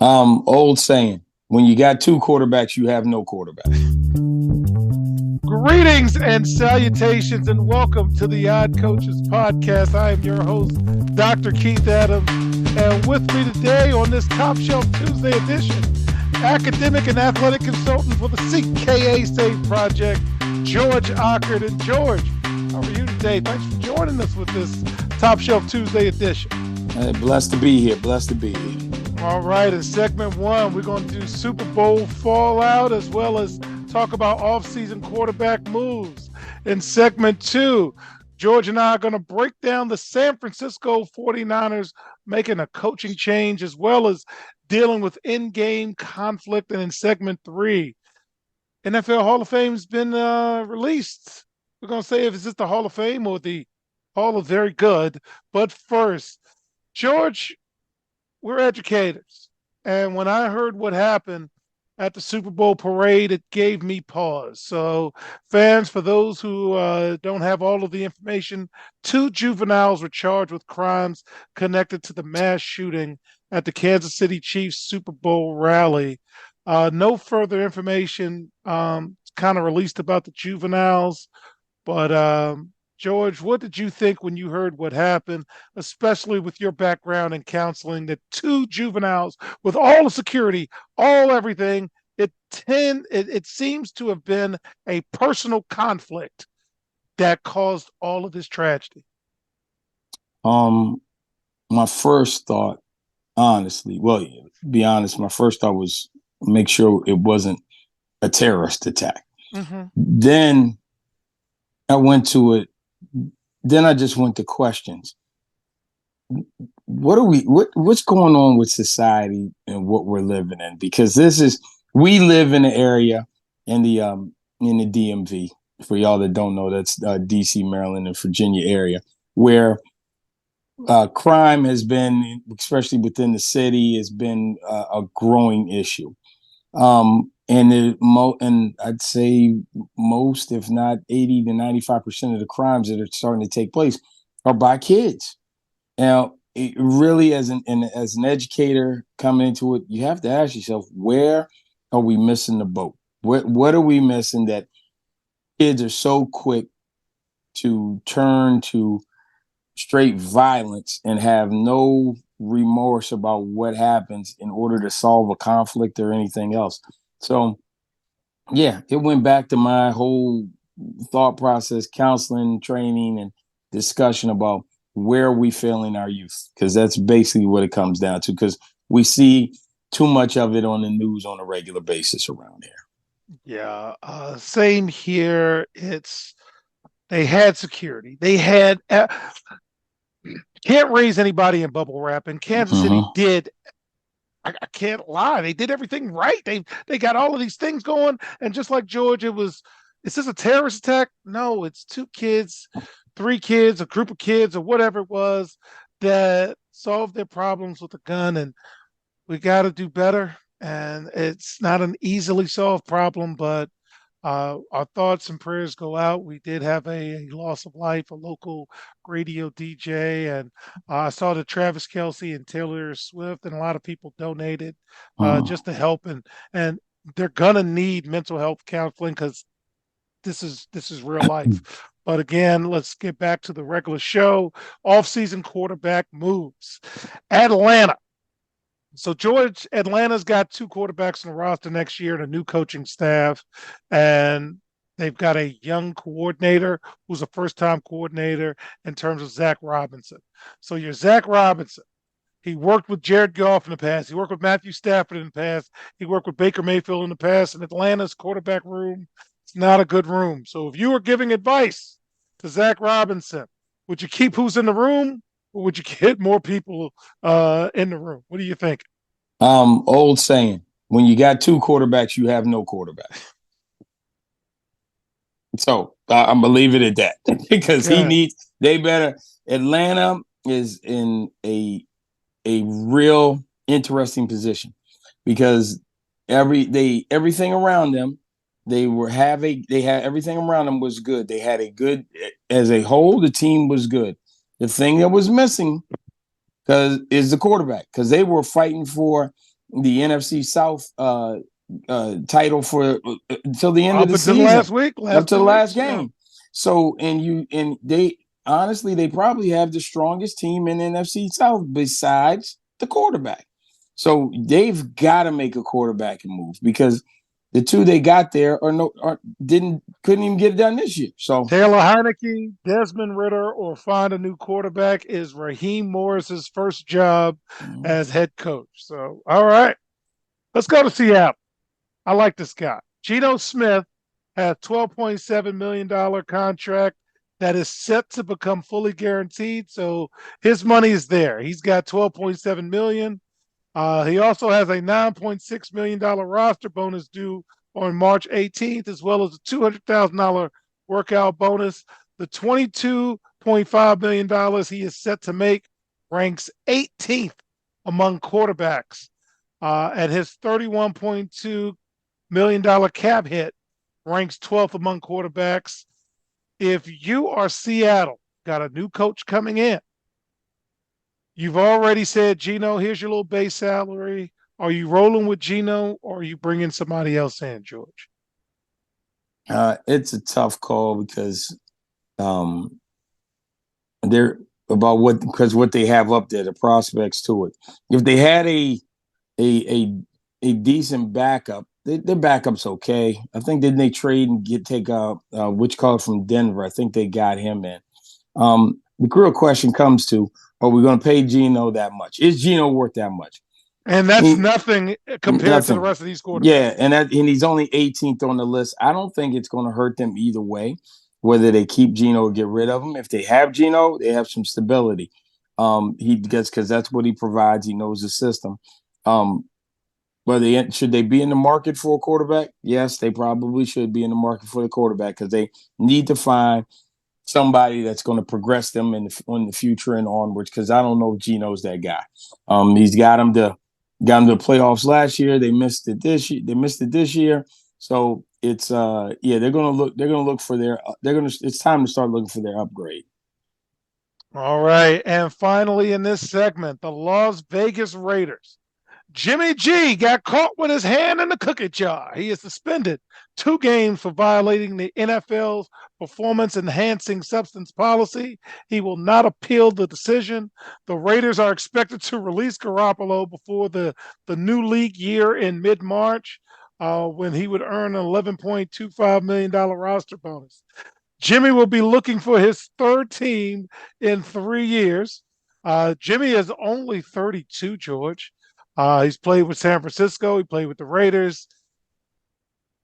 Old saying, when you got two quarterbacks, you have no quarterback. Greetings and salutations, and welcome to the Odd Coaches Podcast. I am your host, Dr. Keith Adams, and with me today on this Top Shelf Tuesday edition, academic and athletic consultant for the CKA Save Project, George Ockert. And George, how are you today? Thanks for joining us with this Top Shelf Tuesday edition. Blessed to be here. Blessed to be here. All right, in segment one, we're going to do Super Bowl fallout as well as talk about off-season quarterback moves. In segment two, George and I are going to break down the San Francisco 49ers making a coaching change as well as dealing with in-game conflict. And in segment three, NFL Hall of Fame's been released. We're going to say if it's just the Hall of Fame or the Hall of Very Good. But first, George, we're educators. And when I heard what happened at the Super Bowl parade, it gave me pause. So, fans, for those who don't have all of the information, two juveniles were charged with crimes connected to the mass shooting at the Kansas City Chiefs Super Bowl rally. No further information kind of released about the juveniles, but George, what did you think when you heard what happened, especially with your background in counseling, that two juveniles with all the security, all everything, it seems to have been a personal conflict that caused all of this tragedy? Um, my first thought, honestly, well, be honest, my first thought was make sure it wasn't a terrorist attack. Mm-hmm. Then I went to it. Then I just went to questions. What's going on with society and what we're living in? Because we live in an area in the DMV. For y'all that don't know, that's DC, Maryland, and Virginia area, where crime has been, especially within the city, has been a growing issue. And I'd say most, if not 80 to 95% of the crimes that are starting to take place are by kids. Now, it really, as an educator coming into it, you have to ask yourself, where are we missing the boat? What are we missing that kids are so quick to turn to straight violence and have no remorse about what happens in order to solve a conflict or anything else? So, yeah, it went back to my whole thought process, counseling, training, and discussion about where are we failing our youth? Because that's basically what it comes down to, because we see too much of it on the news on a regular basis around here. Yeah, same here. They had security. They had can't raise anybody in bubble wrap, and Kansas City did. I can't lie. They did everything right. They got all of these things going, and just like George, is this a terrorist attack? No, it's two kids, three kids, a group of kids, or whatever it was that solved their problems with a gun, and we got to do better. And it's not an easily solved problem, but our thoughts and prayers go out. We did have a loss of life, a local radio DJ, and I saw that Travis Kelce and Taylor Swift and a lot of people donated just to help, and they're gonna need mental health counseling because this is real life. But again, let's get back to the regular show. Off-season quarterback moves. Atlanta. So George, Atlanta's got two quarterbacks in the roster next year and a new coaching staff, and they've got a young coordinator who's a first-time coordinator in terms of Zach Robinson. So you're Zach Robinson. He worked with Jared Goff in the past. He worked with Matthew Stafford in the past. He worked with Baker Mayfield in the past. And Atlanta's quarterback room, it's not a good room. So if you were giving advice to Zach Robinson, would you keep who's in the room, or would you get more people in the room? What do you think? Old saying, when you got two quarterbacks, you have no quarterback. So I'm gonna leave it at that because they better. Atlanta is in a real interesting position because everything around them, they had everything around them was good. They had a good, as a whole, the team was good. The thing that was missing is the quarterback, because they were fighting for the NFC South title for until the end of the until season, last week, up to the last weeks, game. So and they honestly they probably have the strongest team in the NFC South besides the quarterback. So they've got to make a quarterback move because the two they got there couldn't even get it done this year. So Taylor Heineke, Desmond Ritter, or find a new quarterback is Raheem Morris's first job as head coach. So, all right, let's go to Seattle. I like this guy. Geno Smith has $12.7 million contract that is set to become fully guaranteed. So his money is there. He's got $12.7 million. He also has a $9.6 million roster bonus due on March 18th, as well as a $200,000 workout bonus. The $22.5 million he is set to make ranks 18th among quarterbacks. And his $31.2 million cap hit ranks 12th among quarterbacks. If you are Seattle, got a new coach coming in, you've already said, Geno, here's your little base salary. Are you rolling with Geno or are you bringing somebody else in, George? It's a tough call because they're about what they have up there, the prospects to it. If they had a decent backup, their backup's okay. I think didn't they trade and take which call from Denver? I think they got him in. The real question comes to: are we going to pay Geno that much? Is Geno worth that much? And that's nothing compared to the rest of these quarterbacks. Yeah, and he's only 18th on the list. I don't think it's going to hurt them either way, whether they keep Geno or get rid of him. If they have Geno, they have some stability. He gets because that's what he provides. He knows the system. Should they be in the market for a quarterback? Yes, they probably should be in the market for the quarterback because they need to find somebody that's going to progress them in the future and onwards. Because I don't know if Geno's that guy. He's got him to playoffs last year. They missed it this year. So it's they're going to look for it's time to start looking for their upgrade. All right, and finally in this segment, the Las Vegas Raiders. Jimmy G got caught with his hand in the cookie jar. He is suspended 2 games for violating the NFL's performance-enhancing substance policy. He will not appeal the decision. The Raiders are expected to release Garoppolo before the new league year in mid-March, when he would earn an $11.25 million roster bonus. Jimmy will be looking for his third team in 3 years. Jimmy is only 32, George. He's played with San Francisco. He played with the Raiders.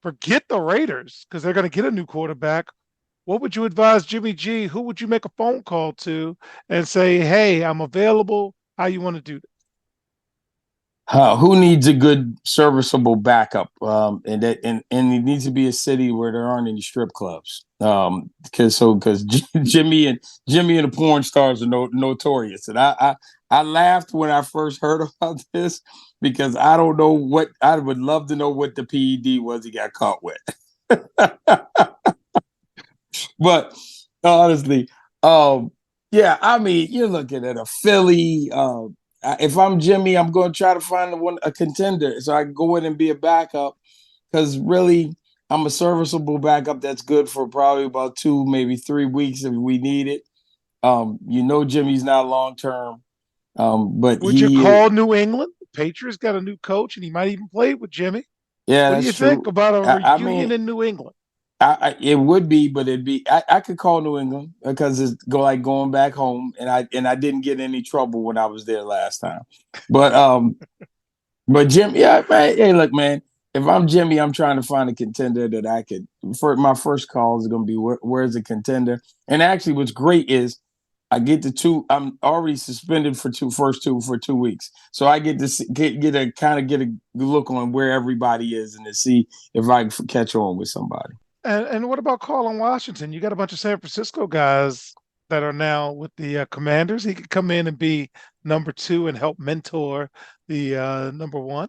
Forget the Raiders because they're going to get a new quarterback. What would you advise Jimmy G? Who would you make a phone call to and say, hey, I'm available? How you want to do this? Who needs a good serviceable backup? And it needs to be a city where there aren't any strip clubs. Because Jimmy and the porn stars are notorious. And I laughed when I first heard about this because I don't know what I would love to know what the PED was he got caught with. But honestly, I mean, you're looking at a Philly. If I'm Jimmy, I'm going to try to find a contender so I can go in and be a backup because really I'm a serviceable backup that's good for probably about 2, maybe 3 weeks if we need it. Jimmy's not long term. But would you call New England? The Patriots got a new coach and he might even play with Jimmy. Yeah, what do you think about a reunion in New England? It would be, but it'd be. I could call New England because it's going back home, and I didn't get any trouble when I was there last time. But Jim, man. Hey, look, man. If I'm Jimmy, I'm trying to find a contender that I could. My first call is going to be where's the contender? And actually, what's great is I get the 2. I'm already suspended for 2 weeks, so I get to get a look on where everybody is and to see if I can catch on with somebody. And what about calling Washington? You got a bunch of San Francisco guys that are now with the Commanders. He could come in and be number 2 and help mentor the number 1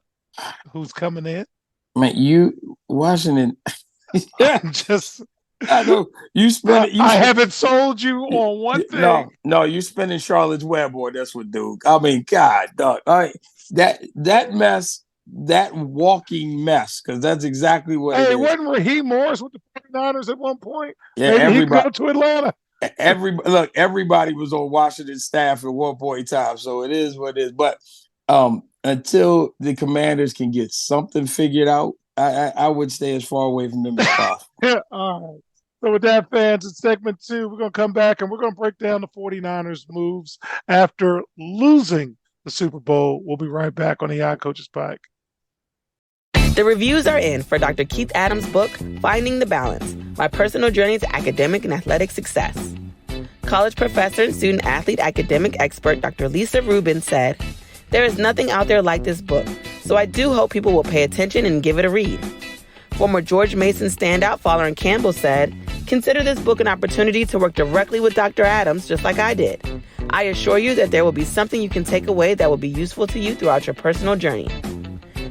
who's coming in. Man, Washington. Yeah, I know you spend. I haven't sold you on one thing. No, you spending Charlotte's Web, boy. That's what, dude. I mean, God, dog. That mess that walking mess, because that's exactly what it Hey, is. wasn't Raheem Morris with the 49ers at one point? Yeah, Maybe he could go to Atlanta. Everybody was on Washington staff at one point in time, so it is what it is. But until the Commanders can get something figured out, I would stay as far away from them as possible. Yeah, all right. So with that, fans, in segment 2, we're going to come back and we're going to break down the 49ers moves after losing the Super Bowl. We'll be right back on the iCoach's Pike. The reviews are in for Dr. Keith Adams' book, Finding the Balance, My Personal Journey to Academic and Athletic Success. College professor and student athlete academic expert Dr. Lisa Rubin said, "There is nothing out there like this book, so I do hope people will pay attention and give it a read." Former George Mason standout Folarin Campbell said, "Consider this book an opportunity to work directly with Dr. Adams just like I did. I assure you that there will be something you can take away that will be useful to you throughout your personal journey."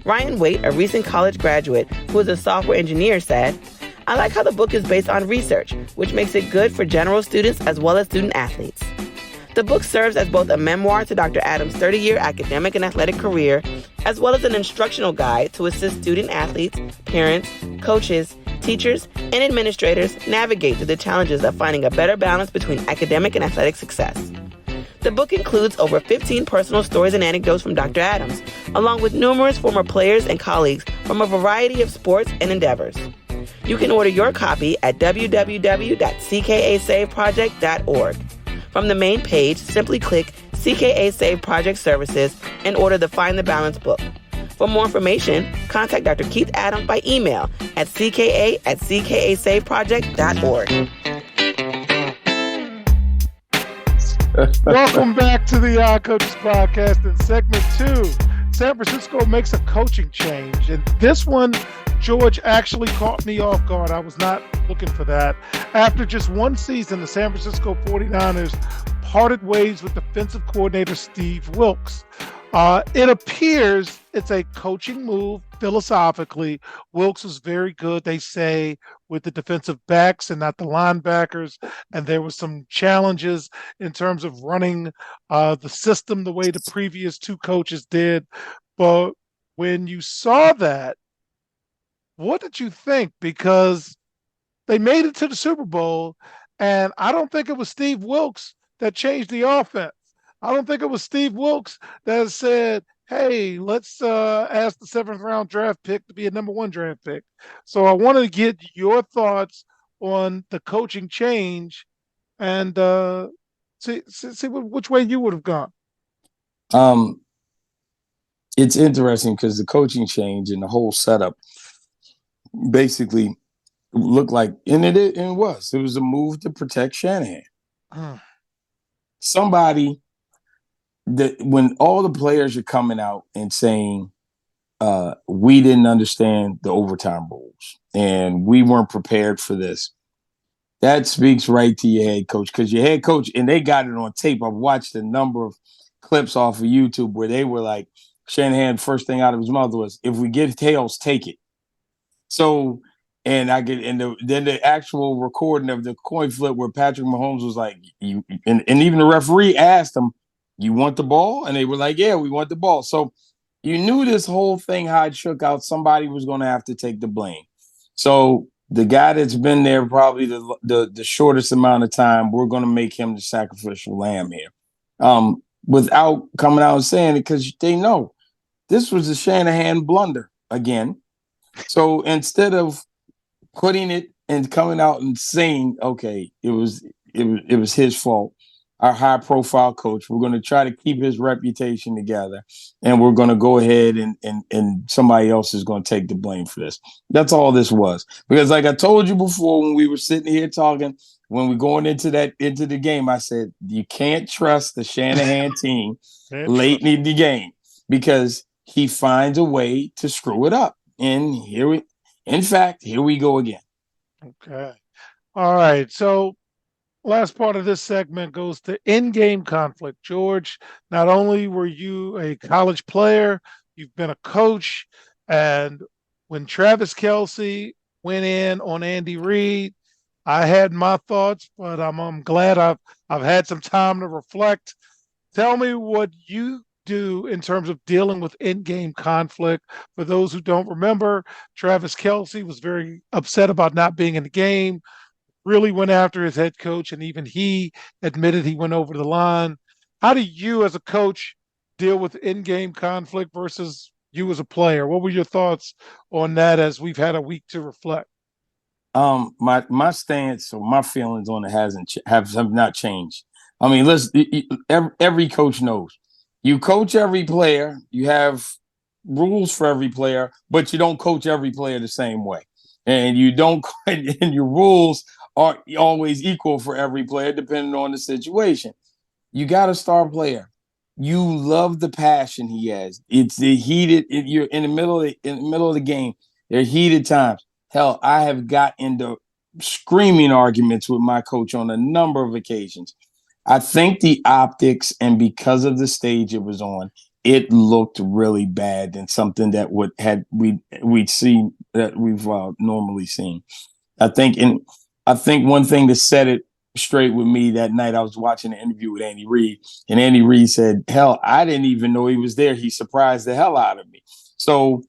Ryan Waite, a recent college graduate who is a software engineer, said, "I like how the book is based on research, which makes it good for general students as well as student athletes." The book serves as both a memoir to Dr. Adams' 30-year academic and athletic career, as well as an instructional guide to assist student athletes, parents, coaches, teachers, and administrators navigate through the challenges of finding a better balance between academic and athletic success. The book includes over 15 personal stories and anecdotes from Dr. Adams, along with numerous former players and colleagues from a variety of sports and endeavors. You can order your copy at www.ckasaveproject.org. From the main page, simply click CKA Save Project Services and order the Find the Balance book. For more information, contact Dr. Keith Adams by email at cka@ckasaveproject.org. Welcome back to the Coaches Podcast. In segment 2, San Francisco makes a coaching change. And this one, George, actually caught me off guard. I was not looking for that. After just one season, the San Francisco 49ers parted ways with defensive coordinator Steve Wilks. It appears it's a coaching move philosophically. Wilks was very good, they say, with the defensive backs and not the linebackers. And there were some challenges in terms of running the system the way the previous 2 coaches did. But when you saw that, what did you think? Because they made it to the Super Bowl, and I don't think it was Steve Wilks that changed the offense. I don't think it was Steve Wilks that said, hey, let's ask the 7th round draft pick to be a number 1 draft pick. So I wanted to get your thoughts on the coaching change and see which way you would have gone. It's interesting because the coaching change and the whole setup basically looked like, and it was a move to protect Shanahan. Somebody that when all the players are coming out and saying we didn't understand the overtime rules and we weren't prepared for this, that speaks right to your head coach, because your head coach, and they got it on tape. I've watched a number of clips off of YouTube where they were like, Shanahan, first thing out of his mouth was, if we get tails, take it. So, and then the actual recording of the coin flip where Patrick Mahomes was like, and even the referee asked him, you want the ball? And they were like, yeah, we want the ball. So you knew this whole thing, how it shook out, somebody was going to have to take the blame. So the guy that's been there probably the shortest amount of time, we're going to make him the sacrificial lamb here. Without coming out and saying it, because they know this was a Shanahan blunder again. So instead of putting it and coming out and saying, okay, it was his fault, our high profile coach, we're going to try to keep his reputation together, and we're going to go ahead and somebody else is going to take the blame for this. That's all this was. Because like I told you before, when we were sitting here talking, when we're going into the game, I said, you can't trust the Shanahan team late in the game because he finds a way to screw it up. And here we go again. Okay. All right. So last part of this segment goes to in-game conflict. George, not only were you a college player, you've been a coach, and when Travis Kelce went in on Andy Reid, I had my thoughts, but I'm glad I've had some time to reflect. Tell me what you do in terms of dealing with in-game conflict? For those who don't remember, Travis Kelce was very upset about not being in the game, really went after his head coach, and even he admitted he went over the line. How do you, as a coach, deal with in-game conflict versus you as a player? What were your thoughts on that as we've had a week to reflect? My stance or my feelings on it have not changed. I mean, every coach knows you coach every player, you have rules for every player, but you don't coach every player the same way, and you don't and your rules aren't always equal for every player depending on the situation. You got a star player. You love the passion he has. It's the heated. You're in the middle of the game. There are heated times. Hell, I have got into screaming arguments with my coach on a number of occasions. I think the optics and because of the stage it was on, it looked really bad than something that we'd seen that we've normally seen. I think one thing that set it straight with me that night, I was watching an interview with Andy Reid, and Andy Reid said, "Hell, I didn't even know he was there. He surprised the hell out of me." So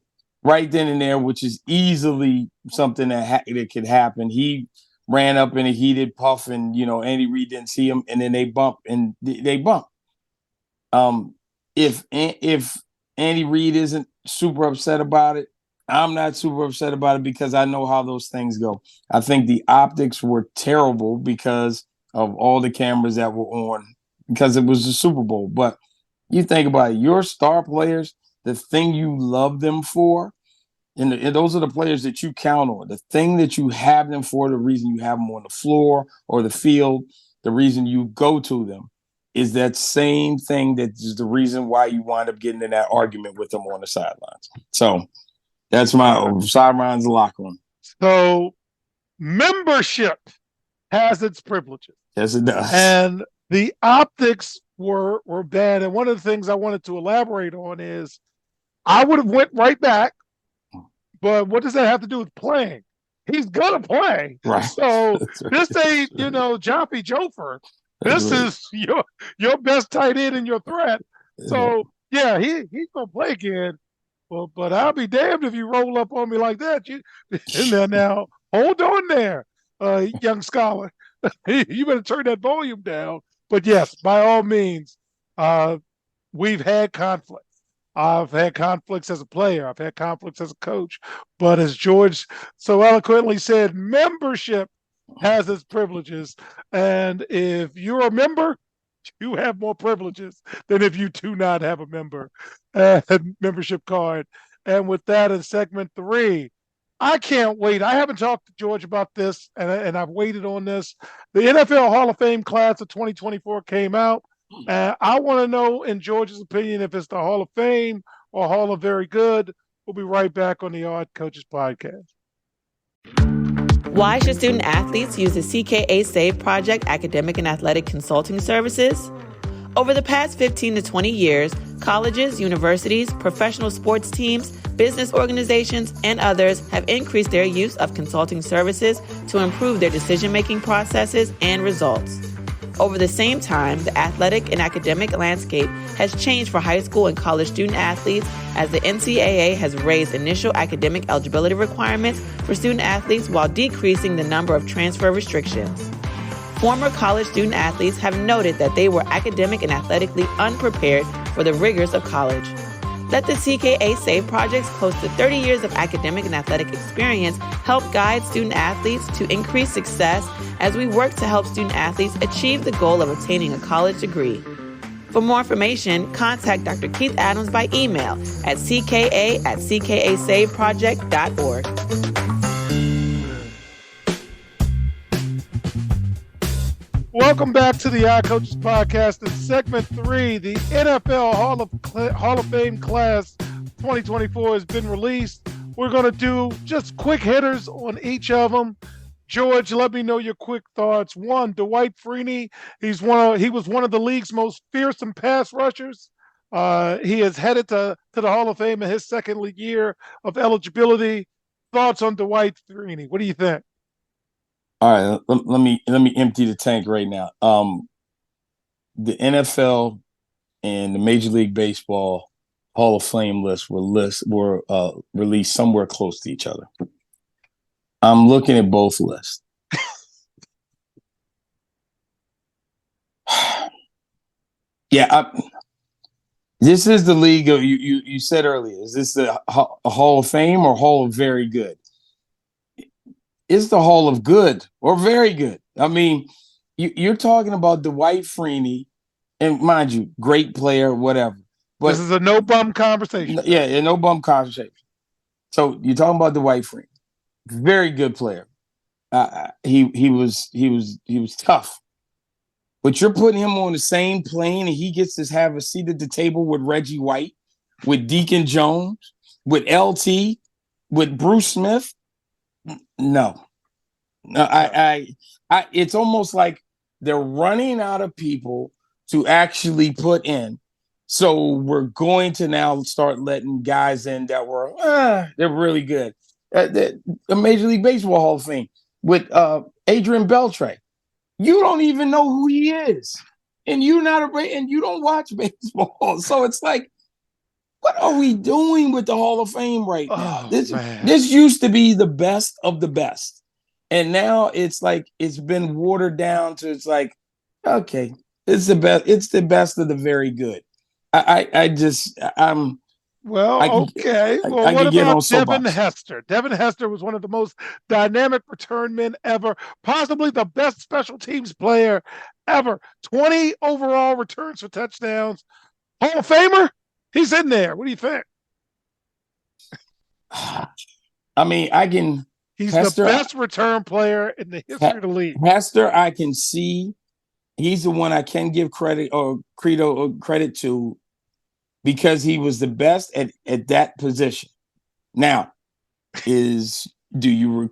right then and there, which is easily something that could happen, he ran up in a heated puff, and Andy Reid didn't see him, and then they bump. If Andy Reid isn't super upset about it, I'm not super upset about it because I know how those things go. I think the optics were terrible because of all the cameras that were on, because it was the Super Bowl. But you think about it, your star players, the thing you love them for, and those are the players that you count on. The thing that you have them for, the reason you have them on the floor or the field, the reason you go to them is that same thing that is the reason why you wind up getting in that argument with them on the sidelines. So that's my sidelines lock on. So membership has its privileges. Yes, it does. And the optics were bad. And one of the things I wanted to elaborate on is I would have went right back, but what does that have to do with playing? He's gonna play. Right. So this ain't, Joppy Jofer. This is your best tight end and your threat. So yeah, he's gonna play again. Well, but I'll be damned if you roll up on me like that. You in there now. Hold on there, young scholar. You better turn that volume down. But yes, by all means, we've had conflict. I've had conflicts as a player. I've had conflicts as a coach. But as George so eloquently said, membership has its privileges. And if you're a member, you have more privileges than if you do not have a membership card. And with that, in segment 3, I can't wait. I haven't talked to George about this, and I've waited on this. The NFL Hall of Fame class of 2024 came out. I want to know, in George's opinion, if it's the Hall of Fame or Hall of Very Good. We'll be right back on the Odd Coaches Podcast. Why should student athletes use the CKA SAVE Project academic and athletic consulting services? Over the past 15 to 20 years, colleges, universities, professional sports teams, business organizations, and others have increased their use of consulting services to improve their decision-making processes and results. Over the same time, the athletic and academic landscape has changed for high school and college student athletes as the NCAA has raised initial academic eligibility requirements for student athletes while decreasing the number of transfer restrictions. Former college student athletes have noted that they were academic and athletically unprepared for the rigors of college. Let the CKA SAVE Project's close to 30 years of academic and athletic experience help guide student athletes to increase success as we work to help student athletes achieve the goal of obtaining a college degree. For more information, contact Dr. Keith Adams by email at cka@ckasaveproject.org. Welcome back to the Odd Coaches Podcast. In segment 3, the NFL Hall of Fame class 2024 has been released. We're going to do just quick hitters on each of them. George, let me know your quick thoughts. 1, Dwight Freeney. He was one of the league's most fearsome pass rushers. He is headed to the Hall of Fame in his second year of eligibility. Thoughts on Dwight Freeney? What do you think? All right, let me empty the tank right now. The NFL and the Major League Baseball Hall of Fame lists were released somewhere close to each other. I'm looking at both lists. This is the league of you said earlier. Is this a Hall of Fame or Hall of Very Good? It's the Hall of Good or Very Good. I mean, you're talking about Dwight Freeney, and mind you, great player, whatever. But this is a no bum conversation. Yeah, no bum conversation. So you're talking about Dwight Freeney, very good player. He was tough. But you're putting him on the same plane and he gets to have a seat at the table with Reggie White, with Deacon Jones, with LT, with Bruce Smith. No. It's almost like they're running out of people to actually put in. So we're going to now start letting guys in that were, they're really good. The Major League Baseball Hall of Fame with Adrian Beltre. You don't even know who he is, and you don't watch baseball. So it's like, what are we doing with the Hall of Fame right now? This used to be the best of the best, and now it's like it's been watered down to it's like, okay, it's the best. It's the best of the very good. Okay. What about Devin Hester? Devin Hester was one of the most dynamic return men ever, possibly the best special teams player ever. 20 overall returns for touchdowns. Hall of Famer? He's in there. What do you think? I mean, He's Hester, the best return player in the history of the league. Hester, I can see. He's the one I can give credit to, because he was the best at that position. Now, do you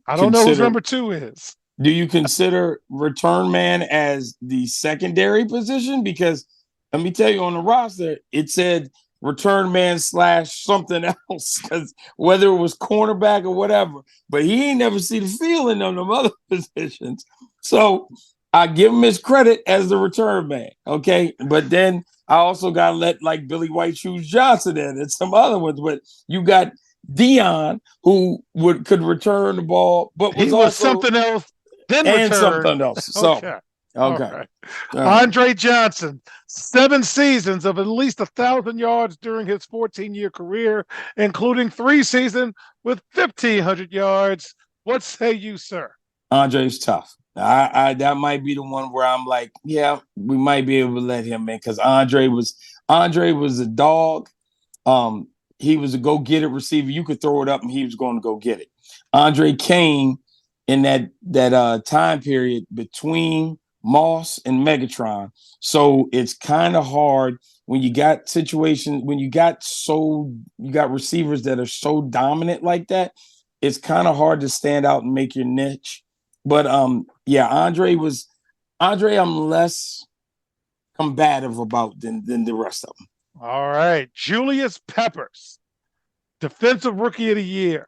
I don't know who number 2 is. Do you consider return man as the secondary position? Because let me tell you, on the roster, it said return man / something else, because whether it was cornerback or whatever, but he ain't never see the field in them other positions. So I give him his credit as the return man. Okay. But then I also got to let like Billy White Shoes Johnson in and some other ones, but you got Dion who could return the ball, but was also something else. And something else. So, okay. Andre Johnson, 7 seasons of at least 1,000 yards during his 14-year career, including 3 seasons with 1,500 yards. What say you, sir? Andre's tough. That might be the one where I'm like, yeah, we might be able to let him in, because Andre was a dog. He was a go-get-it receiver. You could throw it up and he was going to go get it. Andre came in that time period between Moss and Megatron. So it's kind of hard when you got situations, when you got receivers that are so dominant like that. It's kind of hard to stand out and make your niche. But Andre, I'm less combative about than the rest of them. All right. Julius Peppers, Defensive Rookie of the Year.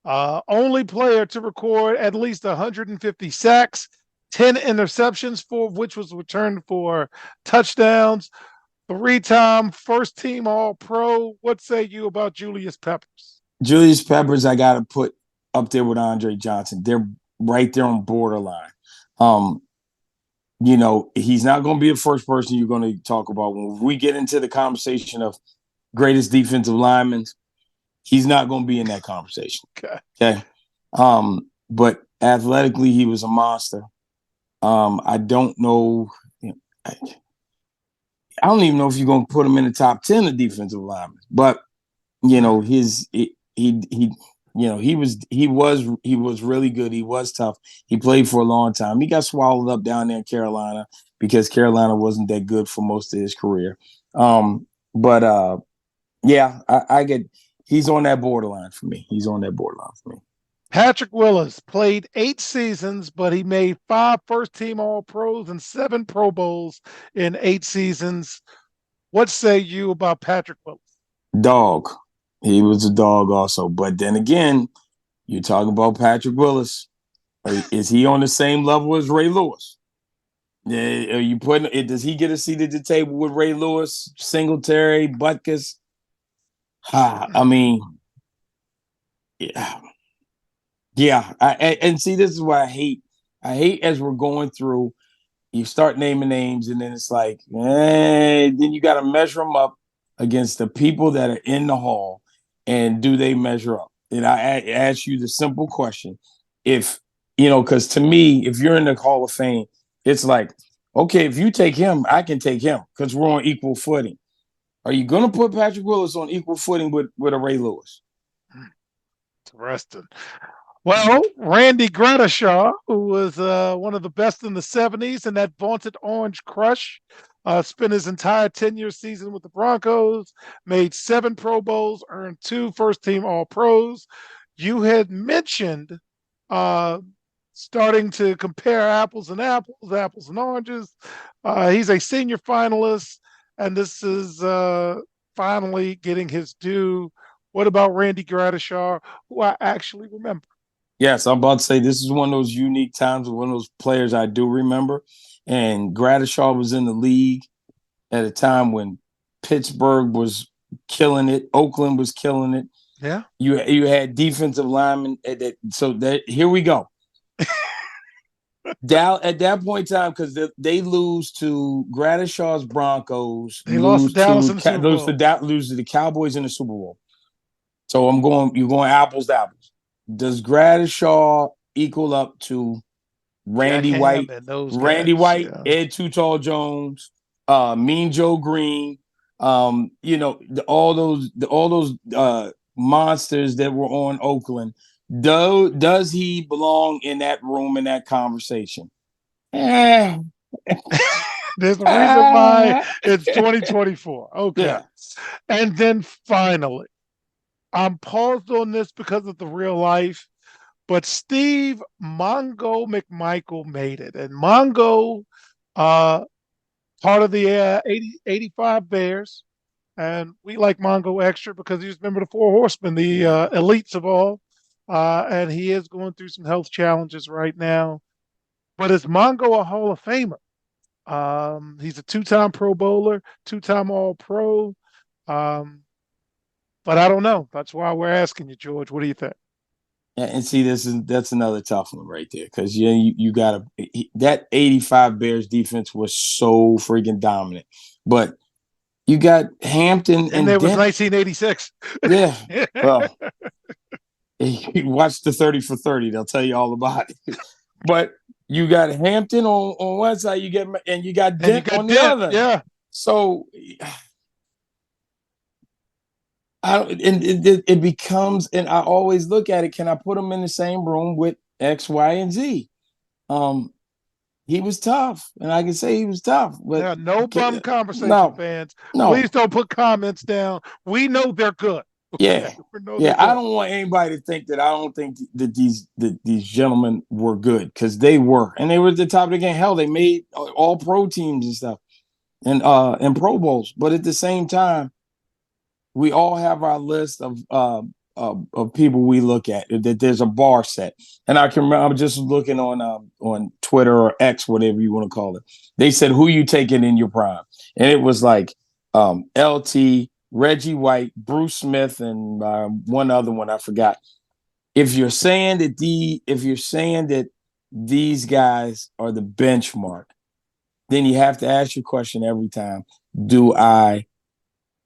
Only player to record at least 150 sacks, 10 interceptions, 4 of which was returned for touchdowns, 3-time first-team All-Pro. What say you about Julius Peppers? Julius Peppers, I got to put up there with Andre Johnson. They're right there on borderline. He's not going to be the first person you're going to talk about. When we get into the conversation of greatest defensive linemen, he's not going to be in that conversation. Okay. But athletically, he was a monster. I don't know. I don't even know if you're going to put him in the top 10 of defensive linemen. But he was really good. He was tough. He played for a long time. He got swallowed up down there in Carolina because Carolina wasn't that good for most of his career. I get. He's on that borderline for me. Patrick Willis played 8 seasons, but he made 5 first-team All-Pros and 7 Pro Bowls in 8 seasons. What say you about Patrick Willis? Dog. He was a dog also. But then again, you're talking about Patrick Willis. Is he on the same level as Ray Lewis? Yeah, are you putting it? Does he get a seat at the table with Ray Lewis, Singletary, Butkus? I mean, yeah, yeah. And see, this is what I hate. I hate as we're going through. You start naming names, and then it's like, then you got to measure them up against the people that are in the hall, and do they measure up? And I ask you the simple question: if because to me, if you're in the Hall of Fame, it's like, okay, if you take him, I can take him because we're on equal footing. Are you going to put Patrick Willis on equal footing with a Ray Lewis? Interesting. Well, Randy Gradishaw, who was one of the best in the 70s and that vaunted Orange Crush, spent his entire 10-year season with the Broncos, made 7 Pro Bowls, earned 2 first-team All-Pros. You had mentioned starting to compare apples and oranges. He's a senior finalist, and this is finally getting his due. What about Randy Gradishaw, who I actually remember? Yes, I'm about to say this is one of those unique times with one of those players I do remember. And Gradishaw was in the league at a time when Pittsburgh was killing it, Oakland was killing it. Yeah. You had defensive linemen so that here we go. At that point in time, because they lose to Gradishaw's Broncos, They lost to Dallas in the Super Bowl. lose to the Cowboys in the Super Bowl. So you're going apples to apples. Does Gradishaw equal up to Randy White, Ed Too Tall Jones, Mean Joe Green, all those monsters that were on Oakland? Does he belong in that room, in that conversation? There's a reason why it's 2024. Okay. Yeah. And then finally, I'm paused on this because of the real life, but Steve Mongo McMichael made it. And Mongo, part of the 85 Bears, and we like Mongo extra because he was a member of the Four Horsemen, the elites of all, and he is going through some health challenges right now. But is Mongo a Hall of Famer? He's a 2-time Pro Bowler, 2-time All-Pro. But I don't know. That's why we're asking you, George. What do you think? Yeah, and see, that's another tough one right there because you got that 85 Bears defense was so freaking dominant, but you got Hampton and it was 1986. Yeah, well, you watch the 30 for 30; they'll tell you all about it. But you got Hampton on one side, you got Dent on the other. Yeah. So it becomes, and I always look at it, can I put him in the same room with X, Y, and Z? He was tough, and I can say he was tough. But yeah, no bum conversation, fans. No. Please don't put comments down. We know they're good. Yeah, yeah. I don't want anybody to think that I don't think that these gentlemen were good, because they were, and they were at the top of the game. Hell, they made all pro teams and stuff, and Pro Bowls. But at the same time, we all have our list of people we look at, that there's a bar set. And I can remember, I'm just looking on Twitter or X, whatever you want to call it. They said, who you taking in your prime? And it was like LT, Reggie White, Bruce Smith, and one other one I forgot. If you're saying that these guys are the benchmark, then you have to ask your question every time: do I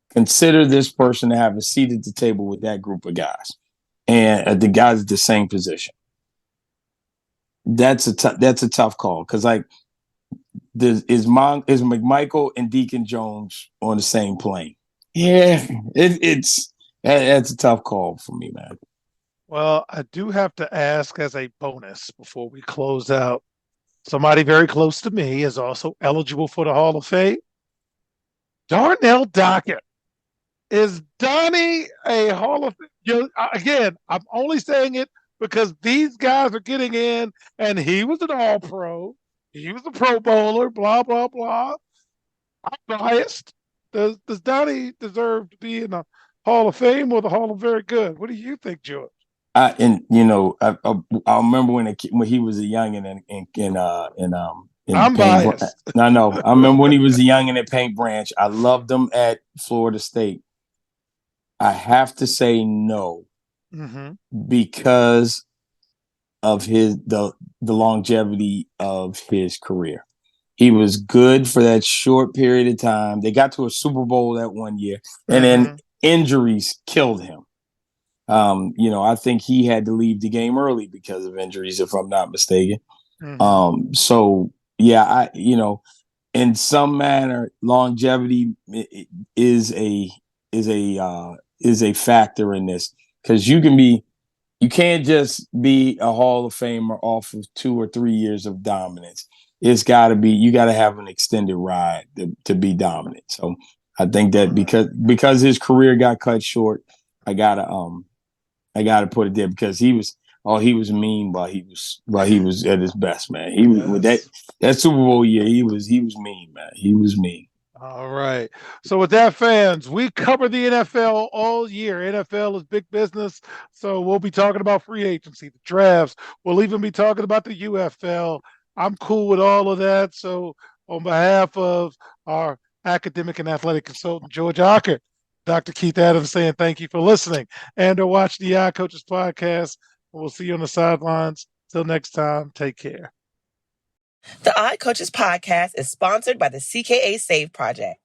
consider this person to have a seat at the table with that group of guys, and the guys at the same position? That's a tough call, because like, is McMichael and Deacon Jones on the same plane? Yeah, that's a tough call for me, man. Well, I do have to ask as a bonus before we close out. Somebody very close to me is also eligible for the Hall of Fame. Darnell Dockett. Is Donnie a Hall of Fame? Again, I'm only saying it because these guys are getting in, and he was an All-Pro. He was a Pro Bowler, blah, blah, blah. I'm biased. Does Donnie deserve to be in the Hall of Fame or the Hall of Very Good? What do you think, George? I remember when he was a youngin' I'm biased. No. I remember when he was a youngin' at Paint Branch. I loved him at Florida State. I have to say no because of the longevity of his career. He was good for that short period of time. They got to a Super Bowl that one year, and then injuries killed him. I think he had to leave the game early because of injuries, if I'm not mistaken. So yeah, in some manner, longevity is a factor in this, because you can't just be a Hall of Famer off of 2 or 3 years of dominance. You got to have an extended ride to be dominant. So I think that because his career got cut short, I gotta put it there, because he was mean while he was at his best, man. He was with that Super Bowl year, he was mean, man. He was mean. All right. So with that, fans, we cover the NFL all year. NFL is big business. So we'll be talking about free agency, the drafts. We'll even be talking about the UFL. I'm cool with all of that. So on behalf of our academic and athletic consultant, George Ockert, Dr. Keith Adams saying thank you for listening and to watch the iCoaches podcast. We'll see you on the sidelines. Till next time, take care. The iCoaches podcast is sponsored by the CKA Save Project.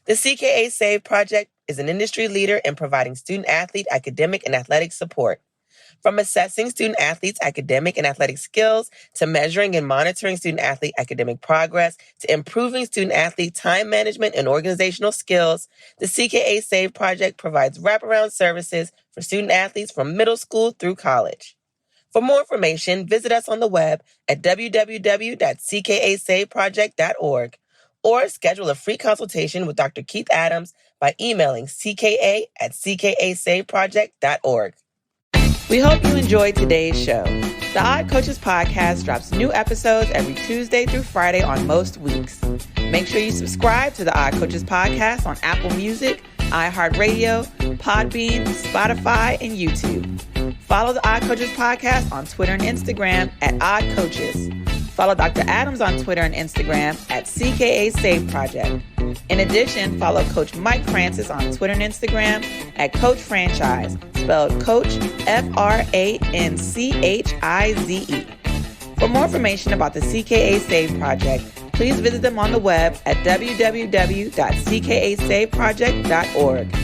The CKA Save Project is an industry leader in providing student-athlete academic and athletic support. From assessing student-athletes' academic and athletic skills, to measuring and monitoring student-athlete academic progress, to improving student-athlete time management and organizational skills, the CKA Save Project provides wraparound services for student-athletes from middle school through college. For more information, visit us on the web at www.ckasaveproject.org or schedule a free consultation with Dr. Keith Adams by emailing cka@ckasaveproject.org. We hope you enjoyed today's show. The iCoaches podcast drops new episodes every Tuesday through Friday on most weeks. Make sure you subscribe to the iCoaches podcast on Apple Music, iHeartRadio, Podbean, Spotify, and YouTube. Follow the iCoaches podcast on Twitter and Instagram at iCoaches. Follow Dr. Adams on Twitter and Instagram at CKA Save Project. In addition, follow Coach Mike Francis on Twitter and Instagram at Coach Franchise, spelled Coach FRANCHIZE. For more information about the CKA Save Project, please visit them on the web at www.ckasaveproject.org.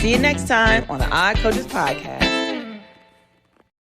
See you next time on the iCoaches podcast.